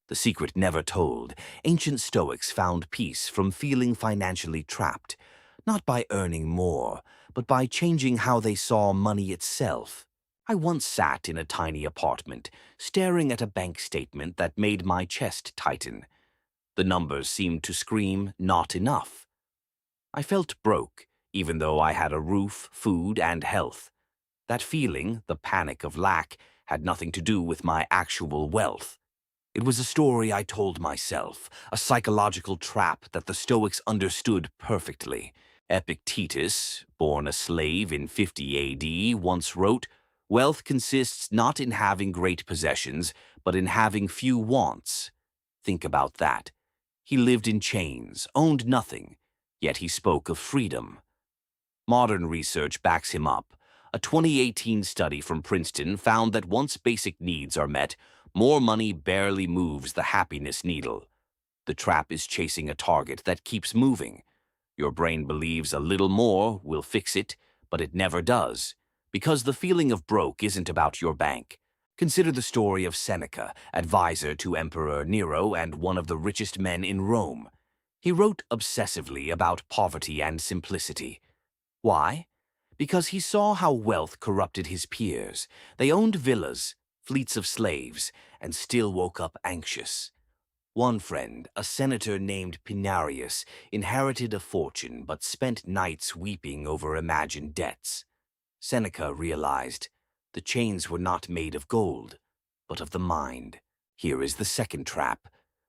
The secret never told, ancient Stoics found peace from feeling financially trapped, not by earning more, but by changing how they saw money itself. I once sat in a tiny apartment, staring at a bank statement that made my chest tighten. The numbers seemed to scream, "Not enough." I felt broke, even though I had a roof, food, and health. That feeling, the panic of lack, had nothing to do with my actual wealth. It was a story I told myself, a psychological trap that the Stoics understood perfectly. Epictetus, born a slave in 50 AD, once wrote, "Wealth consists not in having great possessions, but in having few wants." Think about that. He lived in chains, owned nothing, yet he spoke of freedom. Modern research backs him up. A 2018 study from Princeton found that once basic needs are met, more money barely moves the happiness needle. The trap is chasing a target that keeps moving. Your brain believes a little more will fix it, but it never does, because the feeling of broke isn't about your bank. Consider the story of Seneca, advisor to Emperor Nero and one of the richest men in Rome. He wrote obsessively about poverty and simplicity. Why? Because he saw how wealth corrupted his peers. They owned villas, fleets of slaves, and still woke up anxious. One friend, a senator named Pinarius, inherited a fortune but spent nights weeping over imagined debts. Seneca realized the chains were not made of gold, but of the mind. Here is the second trap.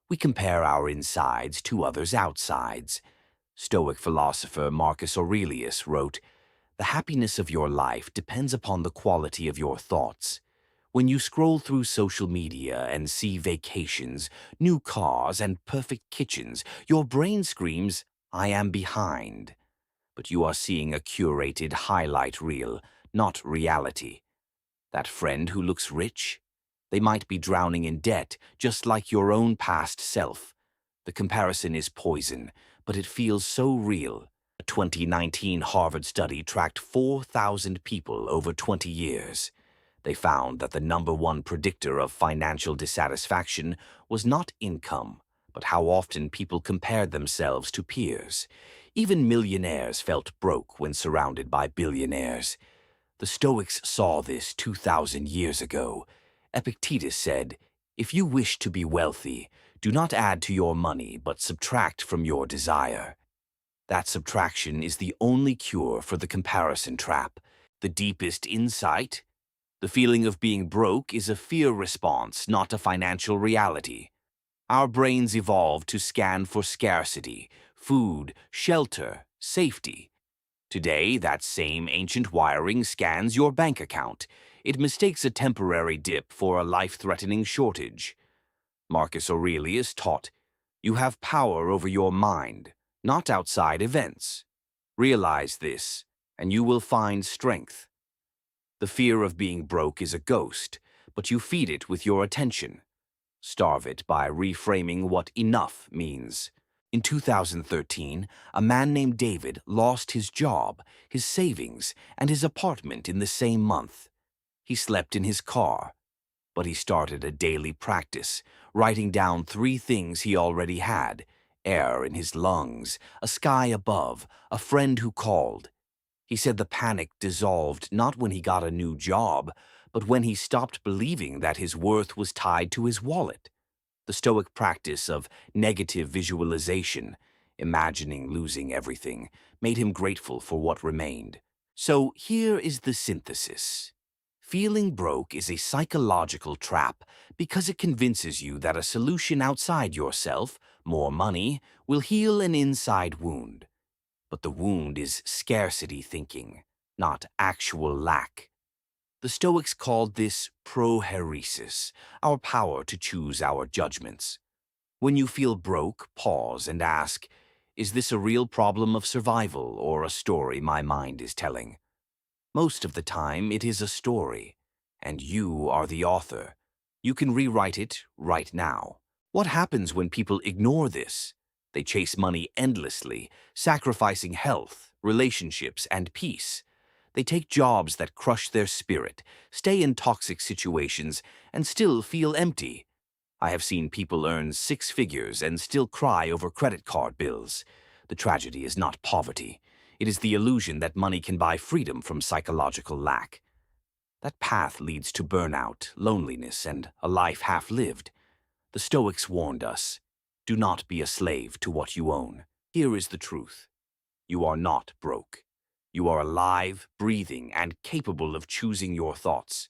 We compare our insides to others' outsides. Stoic philosopher Marcus Aurelius wrote, "The happiness of your life depends upon the quality of your thoughts." When you scroll through social media and see vacations, new cars, and perfect kitchens, your brain screams, "I am behind." But you are seeing a curated highlight reel, not reality. That friend who looks rich? They might be drowning in debt, just like your own past self. The comparison is poison, but it feels so real. A 2019 Harvard study tracked 4,000 people over 20 years. They found that the number one predictor of financial dissatisfaction was not income, but how often people compared themselves to peers. Even millionaires felt broke when surrounded by billionaires. The Stoics saw this 2,000 years ago. Epictetus said, "If you wish to be wealthy, do not add to your money, but subtract from your desire." That subtraction is the only cure for the comparison trap. The deepest insight? The feeling of being broke is a fear response, not a financial reality. Our brains evolved to scan for scarcity, food, shelter, safety. Today, that same ancient wiring scans your bank account. It mistakes a temporary dip for a life-threatening shortage. Marcus Aurelius taught, "You have power over your mind, not outside events. Realize this, and you will find strength." The fear of being broke is a ghost, but you feed it with your attention. Starve it by reframing what enough means. In 2013, a man named David lost his job, his savings, and his apartment in the same month. He slept in his car, but he started a daily practice, writing down 3 things he already had: air in his lungs, a sky above, a friend who called. He said the panic dissolved not when he got a new job, but when he stopped believing that his worth was tied to his wallet. The Stoic practice of negative visualization, imagining losing everything, made him grateful for what remained. So here is the synthesis. Feeling broke is a psychological trap because it convinces you that a solution outside yourself, more money, will heal an inside wound. But the wound is scarcity thinking, not actual lack. The Stoics called this prohairesis, our power to choose our judgments. When you feel broke, pause and ask, is this a real problem of survival or a story my mind is telling? Most of the time, it is a story, and you are the author. You can rewrite it right now. What happens when people ignore this? They chase money endlessly, sacrificing health, relationships, and peace. They take jobs that crush their spirit, stay in toxic situations, and still feel empty. I have seen people earn six figures and still cry over credit card bills. The tragedy is not poverty. It is the illusion that money can buy freedom from psychological lack. That path leads to burnout, loneliness, and a life half-lived. The Stoics warned us, do not be a slave to what you own. Here is the truth. You are not broke. You are alive, breathing, and capable of choosing your thoughts.